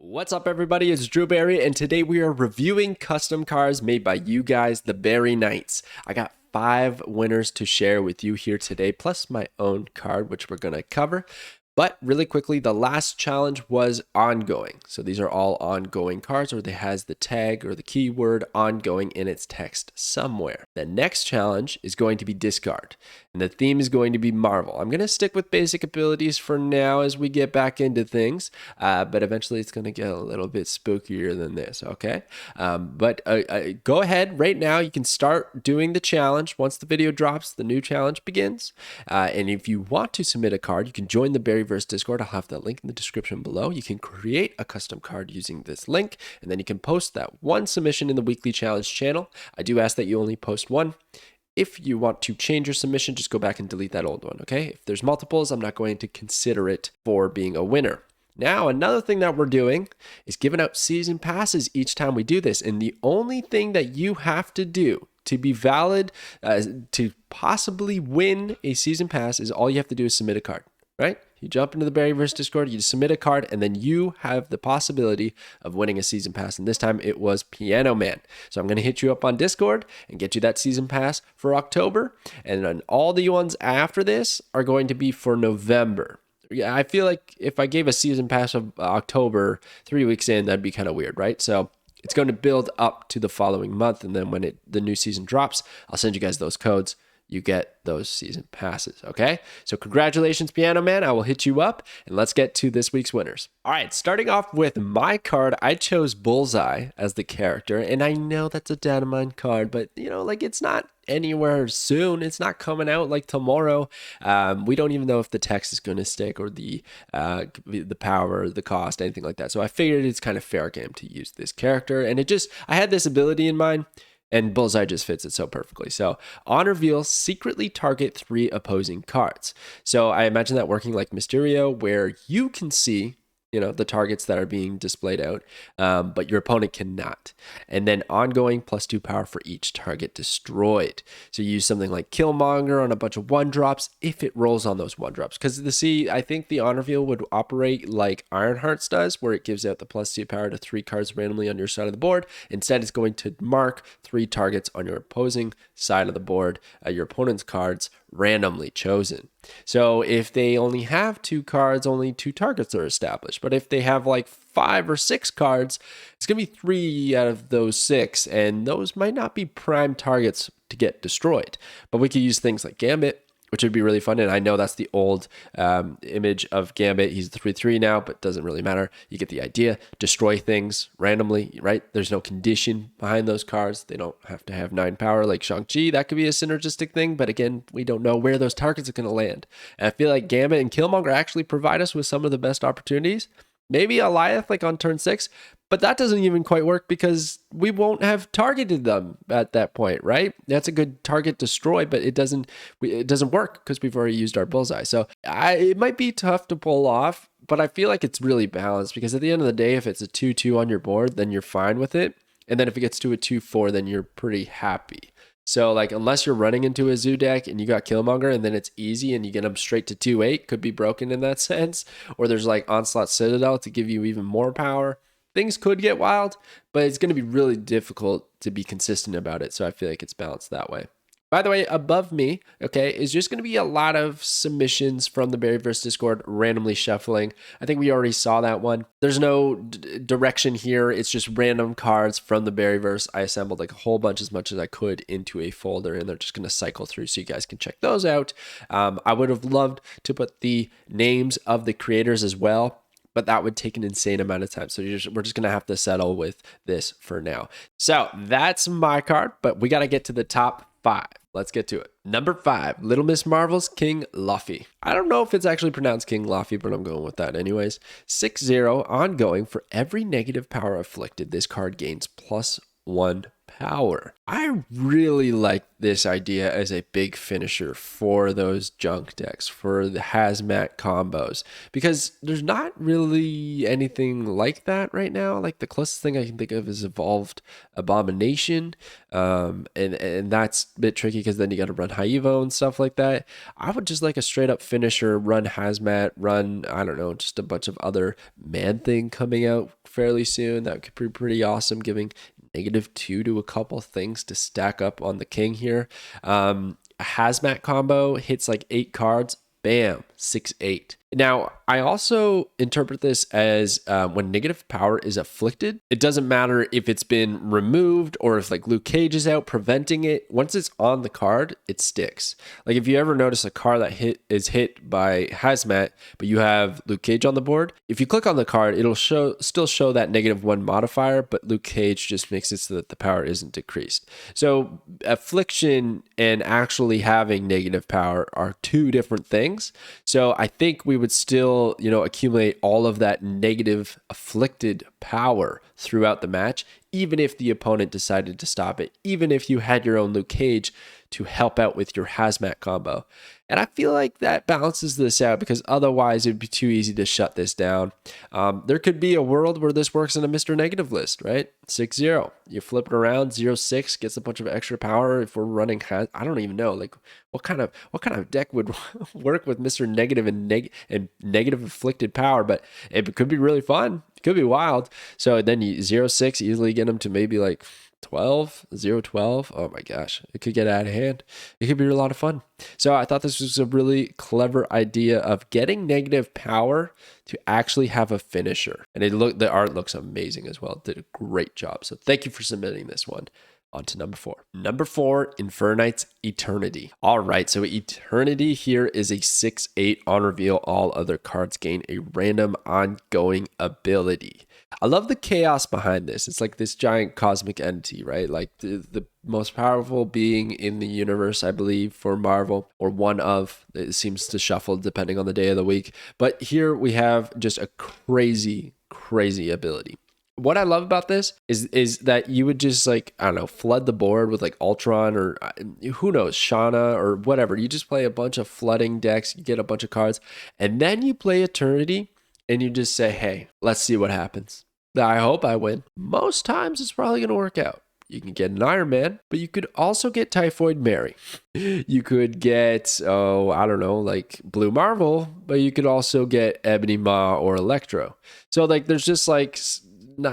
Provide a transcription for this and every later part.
What's up, everybody? It's Drewberry, and today we are reviewing custom cards made by you guys, the Berry Knights. I got 5 winners to share with you here today, plus my own card, which we're going to cover. But really quickly, the last challenge was ongoing. So these are all ongoing cards, or it has the tag or the keyword ongoing in its text somewhere. The next challenge is going to be discard, and the theme is going to be Marvel. I'm going to stick with basic abilities for now as we get back into things, but eventually it's going to get a little bit spookier than this, okay? Go ahead right now. You can start doing the challenge. Once the video drops, the new challenge begins. And if you want to submit a card, you can join the Berryverse Discord. I'll have that link in the description below. You can create a custom card using this link, and then you can post that one submission in the weekly challenge channel. I do ask that you only post one. If you want to change your submission, just go back and delete that old one, okay? If there's multiples, I'm not going to consider it for being a winner. Now, another thing that we're doing is giving out season passes each time we do this, and the only thing that you have to do to be valid, to possibly win a season pass, is all you have to do is submit a card, right? You jump into the Berryverse Discord, you submit a card, and then you have the possibility of winning a season pass. And this time it was Piano Man. So I'm going to hit you up on Discord and get you that season pass for October. And then all the ones after this are going to be for November. Yeah, I feel like if I gave a season pass of October 3 weeks in, that'd be kind of weird, right? So it's going to build up to the following month. And then when the new season drops, I'll send you guys those codes. You get those season passes, okay? So congratulations, Piano Man. I will hit you up, and let's get to this week's winners. All right, starting off with my card, I chose Bullseye as the character, and I know that's a data mine card, but, you know, like, it's not anywhere soon. It's not coming out like tomorrow. We don't even know if the text is going to stick or the power, the cost, anything like that. So I figured it's kind of fair game to use this character, and I had this ability in mind, and Bullseye just fits it so perfectly. So on reveal, secretly target 3 opposing cards. So I imagine that working like Mysterio, where you can see, you know, the targets that are being displayed out, but your opponent cannot. And then ongoing +2 power for each target destroyed. So you use something like Killmonger on a bunch of 1-drops if it rolls on those 1-drops. Because I think the on reveal would operate like Ironheart's does, where it gives out the +2 power to 3 cards randomly on your side of the board. Instead, it's going to mark 3 targets on your opposing side of the board, your opponent's cards randomly chosen. So if they only have 2 cards, only 2 targets are established. But if they have like 5 or 6 cards, it's going to be 3 out of those 6, and those might not be prime targets to get destroyed. But we could use things like Gambit, which would be really fun. And I know that's the old image of Gambit. He's the 3/3 now, but doesn't really matter. You get the idea. Destroy things randomly, right? There's no condition behind those cards. They don't have to have 9 power like Shang-Chi. That could be a synergistic thing, but again, we don't know where those targets are going to land. And I feel like Gambit and Killmonger actually provide us with some of the best opportunities. Maybe Alioth like on turn 6, but that doesn't even quite work because we won't have targeted them at that point, right? That's a good target destroy, but it doesn't work because we've already used our Bullseye. So it might be tough to pull off, but I feel like it's really balanced because at the end of the day, if it's a 2/2 on your board, then you're fine with it. And then if it gets to a 2/4, then you're pretty happy. So like unless you're running into a zoo deck and you got Killmonger and then it's easy and you get them straight to 2/8, could be broken in that sense. Or there's like Onslaught Citadel to give you even more power. Things could get wild, but it's going to be really difficult to be consistent about it. So I feel like it's balanced that way. By the way, above me, okay, is just going to be a lot of submissions from the Berryverse Discord, randomly shuffling. I think we already saw that one. There's no direction here. It's just random cards from the Berryverse. I assembled like a whole bunch, as much as I could, into a folder, and they're just going to cycle through so you guys can check those out. I would have loved to put the names of the creators as well, but that would take an insane amount of time. So we're just going to have to settle with this for now. So that's my card, but we got to get to the top 5. Let's get to it. Number 5, LittleMissMarvel's King Laufey. I don't know if it's actually pronounced King Laufey, but I'm going with that anyways. 6/0 ongoing. For every negative power afflicted, this card gains +1 power. I really like this idea as a big finisher for those junk decks, for the hazmat combos, because there's not really anything like that right now. Like the closest thing I can think of is Evolved Abomination, and that's a bit tricky because then you got to run Haivo and stuff like that. I would just like a straight up finisher, run hazmat, run, I don't know, just a bunch of other Man Thing coming out fairly soon. That could be pretty awesome, giving -2 to a couple things to stack up on the king here. A hazmat combo hits like 8 cards. Bam, 6/8. Now, I also interpret this as when negative power is afflicted, it doesn't matter if it's been removed or if like Luke Cage is out preventing it. Once it's on the card, it sticks. Like if you ever notice a card that is hit by hazmat, but you have Luke Cage on the board, if you click on the card, it'll still show that -1 modifier, but Luke Cage just makes it so that the power isn't decreased. So affliction and actually having negative power are 2 different things. So I think we would still, accumulate all of that negative afflicted power throughout the match, even if the opponent decided to stop it, even if you had your own Luke Cage to help out with your hazmat combo. And I feel like that balances this out because otherwise it'd be too easy to shut this down. There could be a world where this works in a Mr. Negative list, right? 6-0. You flip it around, 0-6 gets a bunch of extra power. If we're running, I don't even know, like what kind of deck would work with Mr. Negative and negative afflicted power, but it could be really fun. It could be wild. So then you 0-6 easily get them to maybe like 12, 0-12. Oh my gosh, it could get out of hand. It could be a lot of fun. So I thought this was a really clever idea of getting negative power to actually have a finisher. And the art looks amazing as well. It did a great job. So thank you for submitting this one. On to number 4. Number 4, Inferknight's Eternity. All right, so Eternity here is a 6/8 on reveal. All other cards gain a random ongoing ability. I love the chaos behind this. It's like this giant cosmic entity, right? Like the most powerful being in the universe, I believe, for Marvel, or one of. It seems to shuffle depending on the day of the week. But here we have just a crazy, crazy ability. What I love about this is that you would just like, I don't know, flood the board with like Ultron or who knows, Shauna or whatever. You just play a bunch of flooding decks, you get a bunch of cards, and then you play Eternity and you just say, hey, let's see what happens. I hope I win. Most times it's probably going to work out. You can get an Iron Man, but you could also get Typhoid Mary. You could get, I don't know, like Blue Marvel, but you could also get Ebony Maw or Electro. So like there's just like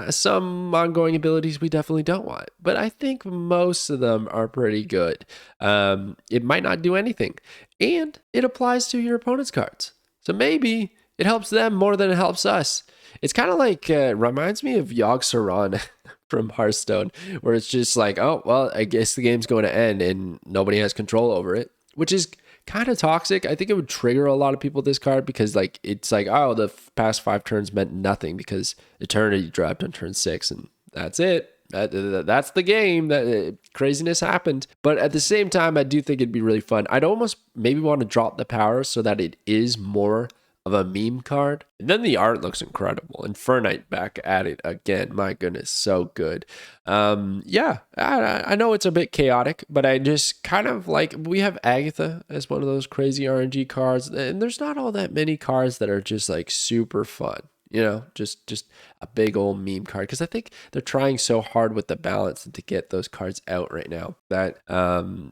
some ongoing abilities we definitely don't want, but I think most of them are pretty good. It might not do anything, and it applies to your opponent's cards. So maybe it helps them more than it helps us. It's kind of like, reminds me of Yogg-Saron from Hearthstone, where it's just like, oh, well, I guess the game's going to end and nobody has control over it, which is kind of toxic. I think it would trigger a lot of people this card because like it's like, oh, the past 5 turns meant nothing because Eternity dropped on turn 6 and that's it. That's the game. That craziness happened. But at the same time, I do think it'd be really fun. I'd almost maybe want to drop the power so that it is more of a meme card. And then the art looks incredible. Inferknight back at it again. My goodness, so good. Yeah, I know it's a bit chaotic, but I just kind of like, we have Agatha as one of those crazy RNG cards, and there's not all that many cards that are just like super fun. Just a big old meme card, because I think they're trying so hard with the balance to get those cards out right now that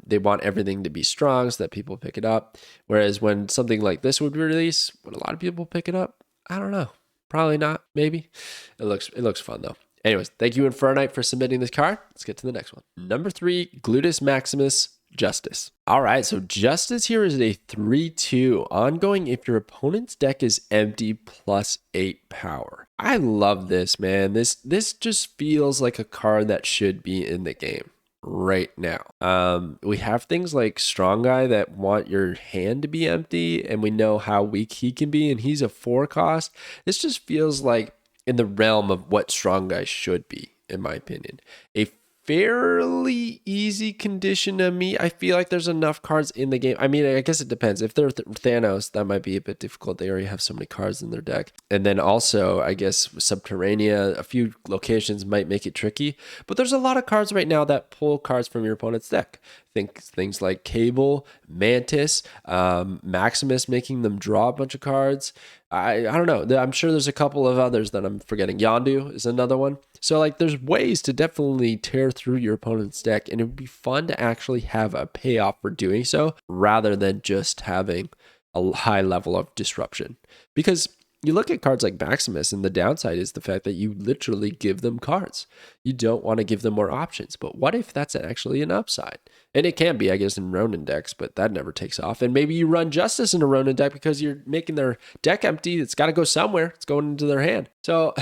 they want everything to be strong so that people pick it up. Whereas when something like this would release, would a lot of people pick it up? I don't know. Probably not. Maybe. It looks fun though. Anyways, thank you Inferknight for submitting this card. Let's get to the next one. Number 3, GluteusMaximus. Justice. All right, so Justice here is a 3/2 ongoing if your opponent's deck is empty +8 power. I love this, man. This just feels like a card that should be in the game right now. We have things like Strong Guy that want your hand to be empty, and we know how weak he can be, and he's a 4 cost. This just feels like in the realm of what Strong Guy should be, in my opinion. A fairly easy condition to me. I feel like there's enough cards in the game. I mean, I guess it depends. If they're Thanos, that might be a bit difficult. They already have so many cards in their deck. And then also, I guess Subterranea, a few locations might make it tricky. But there's a lot of cards right now that pull cards from your opponent's deck. Think things like Cable, Mantis, Maximus making them draw a bunch of cards. I don't know. I'm sure there's a couple of others that I'm forgetting. Yondu is another one. So like there's ways to definitely tear through your opponent's deck, and it would be fun to actually have a payoff for doing so rather than just having a high level of disruption. Because you look at cards like Maximus, and the downside is the fact that you literally give them cards. You don't want to give them more options. But what if that's actually an upside? And it can be, I guess, in Ronin decks, but that never takes off. And maybe you run Justice in a Ronin deck because you're making their deck empty. It's got to go somewhere. It's going into their hand. So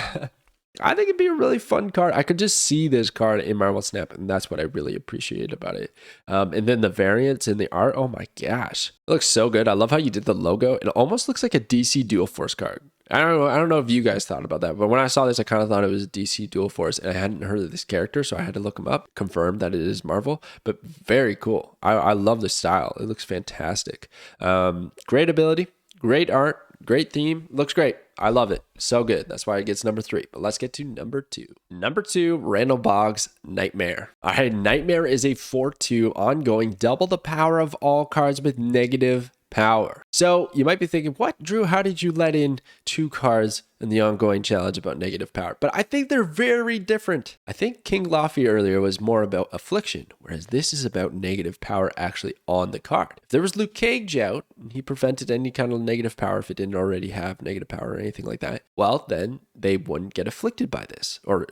I think it'd be a really fun card. I could just see this card in Marvel Snap, and that's what I really appreciate about it. And then the variants in the art, oh my gosh. It looks so good. I love how you did the logo. It almost looks like a DC Dual Force card. I don't know if you guys thought about that, but when I saw this, I kind of thought it was a DC Dual Force, and I hadn't heard of this character, so I had to look him up, confirm that it is Marvel, but very cool. I love the style. It looks fantastic. Great ability, great art, great theme. Looks great. I love it. So good. That's why it gets number 3. But let's get to number 2. Number 2, Randall Boggs, Nightmare. All right, Nightmare is a 4/2 ongoing, double the power of all cards with negative power. So you might be thinking, what, Drew, how did you let in 2 cards in the ongoing challenge about negative power? But I think they're very different. I think King Laufey earlier was more about affliction, whereas this is about negative power actually on the card. If there was Luke Cage out, and he prevented any kind of negative power if it didn't already have negative power or anything like that, well, then they wouldn't get afflicted by this. Or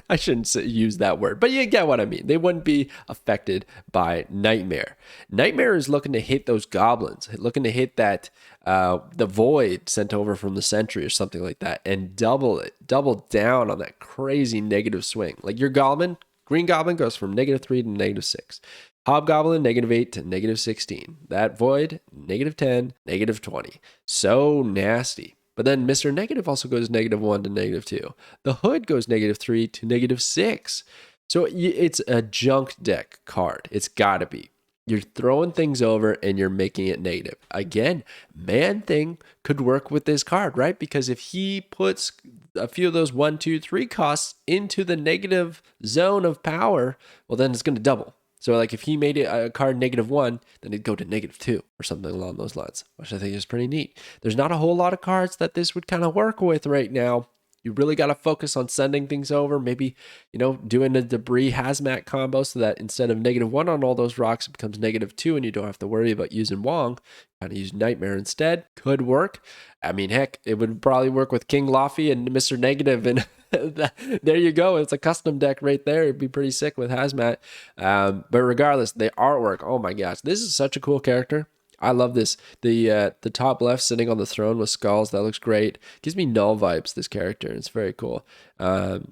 I shouldn't use that word, but you get what I mean. They wouldn't be affected by Nightmare. Nightmare is looking to hit those goblins, looking to hit that the void sent over from the Sentry or something like that, and double down on that crazy negative swing. Like your Goblin, Green Goblin goes from -3 to -6. Hobgoblin, -8 to -16. That void, -10, -20. So nasty. But then Mr. Negative also goes -1 to -2. The Hood goes -3 to -6. So it's a junk deck card. It's gotta be. You're throwing things over and you're making it negative. Again, Man-Thing could work with this card, right? Because if he puts a few of those 1, 2, 3 costs into the negative zone of power, well, then it's going to double. So like if he made it a card -1, then it'd go to -2 or something along those lines, which I think is pretty neat. There's not a whole lot of cards that this would kind of work with right now. You really got to focus on sending things over, maybe, doing a debris hazmat combo so that instead of -1 on all those rocks, it becomes -2 and you don't have to worry about using Wong. Kind of use Nightmare instead. Could work. I mean, heck, it would probably work with King Laufey and Mr. Negative, and there you go. It's a custom deck right there. It'd be pretty sick with hazmat. But regardless, the artwork, oh my gosh, this is such a cool character. I love this. The top left sitting on the throne with skulls. That looks great. Gives me Null vibes, this character. And it's very cool.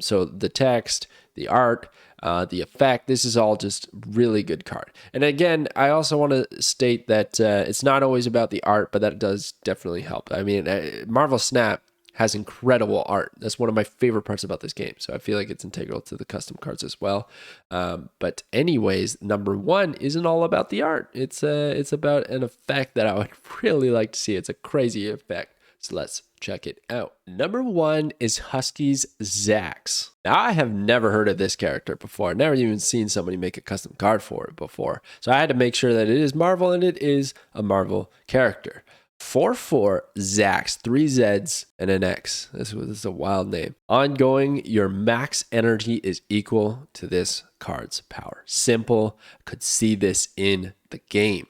So the text, the art, the effect, this is all just really good card. And again, I also want to state that it's not always about the art, but that does definitely help. I mean, Marvel Snap has incredible art. That's one of my favorite parts about this game. So I feel like it's integral to the custom cards as well. But anyways, number 1 isn't all about the art. It's about an effect that I would really like to see. It's a crazy effect. So let's check it out. Number 1 is Husky's Zzzax. Now, I have never heard of this character before. Never even seen somebody make a custom card for it before. So I had to make sure that it is Marvel, and it is a Marvel character. 4/4 Zzzax, 3 Zs and an X. This is a wild name. Ongoing, your max energy is equal to this card's power. Simple. Could see this in the game.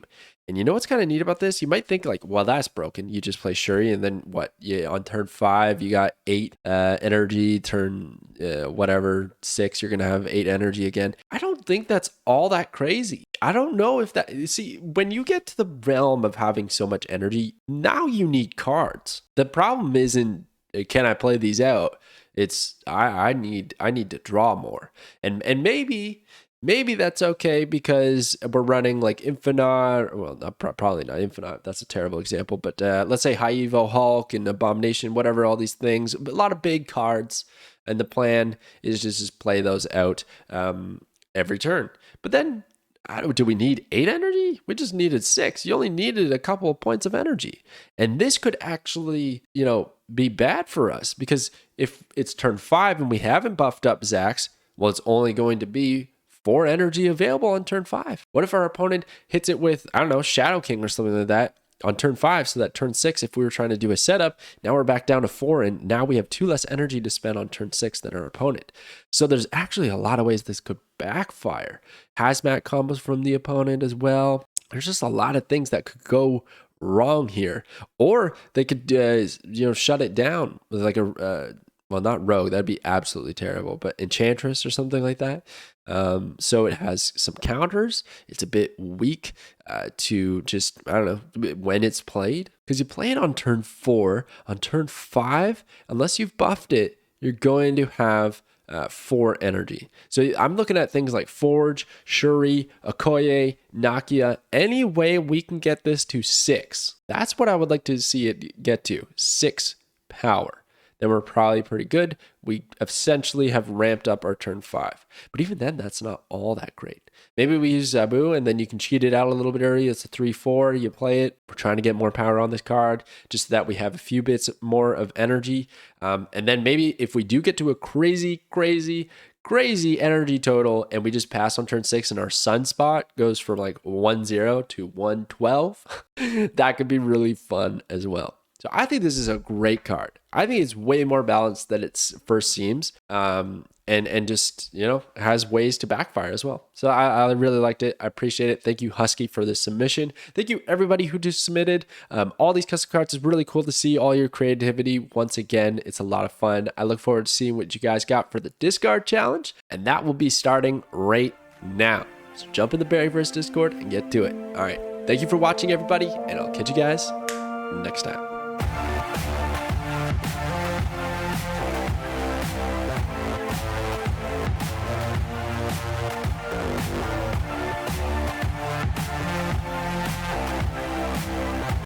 And you know what's kind of neat about this? You might think like, well, that's broken. You just play Shuri, and then what? Yeah, on turn 5, you got 8 energy. Turn 6, you're gonna have 8 energy again. I don't think that's all that crazy. I don't know if that. See, when you get to the realm of having so much energy, now you need cards. The problem isn't can I play these out? It's I need to draw more, and maybe that's okay because we're running like Inferknight. Well, probably not Inferknight. That's a terrible example. But let's say High Evo Hulk and Abomination, whatever, all these things. But a lot of big cards. And the plan is just play those out every turn. But then, do we need 8 energy? We just needed 6. You only needed a couple of points of energy. And this could actually, be bad for us. Because if it's turn 5 and we haven't buffed up Zzzax, well, it's only going to be 4 energy available on turn 5. What if our opponent hits it with, I don't know, Shadow King or something like that on turn 5, so that turn 6, if we were trying to do a setup, now we're back down to 4, and now we have 2 less energy to spend on turn 6 than our opponent. So there's actually a lot of ways this could backfire. Hazmat combos from the opponent as well. There's just a lot of things that could go wrong here. Or they could, shut it down with like a, well, not rogue, that'd be absolutely terrible, but enchantress or something like that. So it has some counters. It's a bit weak to just, I don't know, when it's played. Because you play it on turn 4, on turn 5, unless you've buffed it, you're going to have 4 energy. So I'm looking at things like Forge, Shuri, Okoye, Nakia. Any way we can get this to 6. That's what I would like to see it get to, 6 power. Then we're probably pretty good. We essentially have ramped up our turn 5. But even then, that's not all that great. Maybe we use Zabu, and then you can cheat it out a little bit early. It's a 3/4. You play it. We're trying to get more power on this card, just so that we have a few bits more of energy. And then maybe if we do get to a crazy energy total, and we just pass on turn 6, and our sunspot goes from like 1-0 to 112, that could be really fun as well. So I think this is a great card. I think it's way more balanced than it first seems, and just, has ways to backfire as well. So I really liked it. I appreciate it. Thank you, Husky, for this submission. Thank you, everybody who just submitted. All these custom cards is really cool to see all your creativity. Once again, it's a lot of fun. I look forward to seeing what you guys got for the discard challenge, and that will be starting right now. So jump in the Berryverse Discord and get to it. All right. Thank you for watching, everybody, and I'll catch you guys next time.